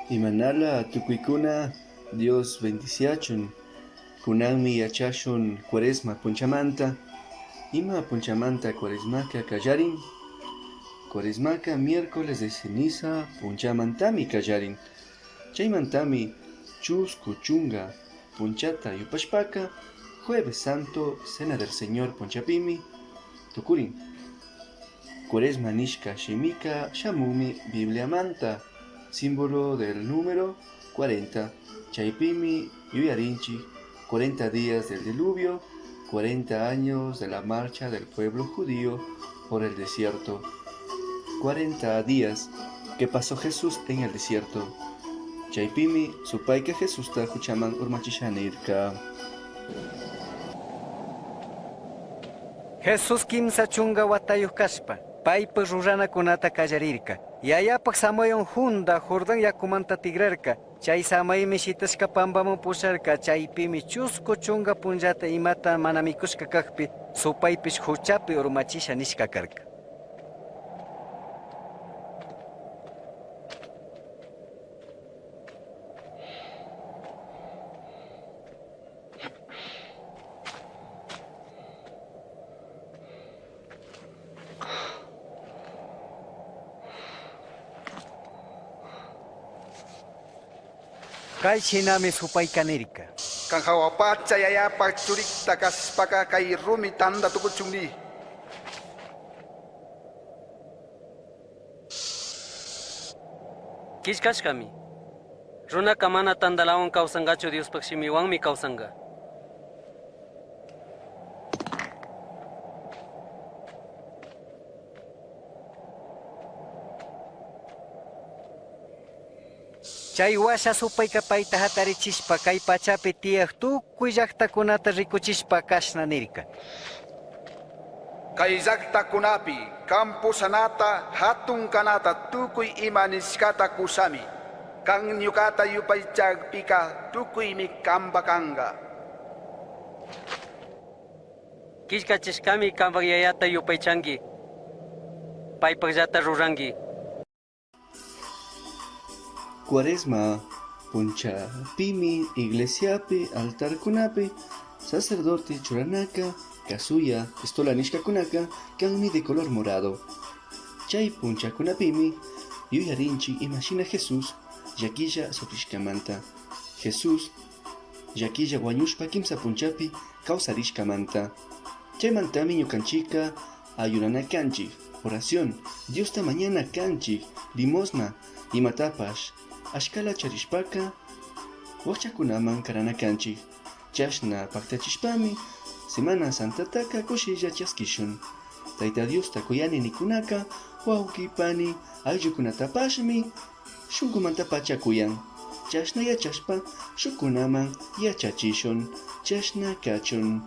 Imanala tukuykuna Dios bendiciachun. Kunanmi yachashun Cuaresma punchamanta. Ima punchamanta Cuaresmaka kallarin. Cuaresmaka miércoles de ceniza punchamantami kallarin. Chaymantami chusku chunga punchata yupashpaka. Jueves Santo, Cena del Señor punchapimi tukurin. Cuaresma nishka shemika shamumi Biblia manta, símbolo del número 40. Chaypimi yuyarinchi, 40 días del diluvio, 40 años de la marcha del pueblo judío por el desierto. 40 días que pasó Jesús en el desierto. Chaypimi supayka Jesús ta huchaman urmachishanirka. Jesús kimsa chunga watayuq kashpa, paypa ruranakunata kallarirka. Yayapak samayon hunda Jordán yakumanta tigrarka. Chay samaymi shitashka pampaman pusharka. Chaypimi chusku chunga punllata imata mana mikushka kaqpi supaypish huchapi urmachisha nishka karka. Kay shinami supaykanirka. Kang hawapacha yayapak churikta kaspaka kay rumi tanda tukuchungni. Kishkashkami. Runaka mana tandalawan kawsangachu Diospak shimiwanmi kawsanga. Chay washa supayka payta hatarichispa kay pachapi tiyaq tukuy llaqtakunata rikuchishpa kashnanirka. Kay llaqtakunapi kampusanata hatun kanata tukuy imanishkata kusami. Kang ñukata yupaychagpika tukuymi kambakanga. Kishkachishkami kanpak yayata yupaychanki. Paypakllata ruranki. Cuaresma punchapimi iglesiapi altarkunapi sacerdote churanaka kasuya pistola nishkakunaka kanmi de color morado. Chay punchakunapimi yuyarinchi imashina Jesús yakilla sufrishkamanta. Jesús yakilla wañushpa kimsa punchapi kawsarishkamanta. Chaymantami ñukanchika ayunanakanchik, oración, Diosta mañana kanchik, limosna, imatapash ashkala charishpaka wachakunaman karanakanchik. Chashna paktachishpami Semana Santataka kushilla chaskishun. Tayta Diosta kuyani nikunaka wawkipani ayllukunatapashmi shunkumanta pachakuyan. Chashna yachashpa shukunaman yachachishun. Chashna kachun.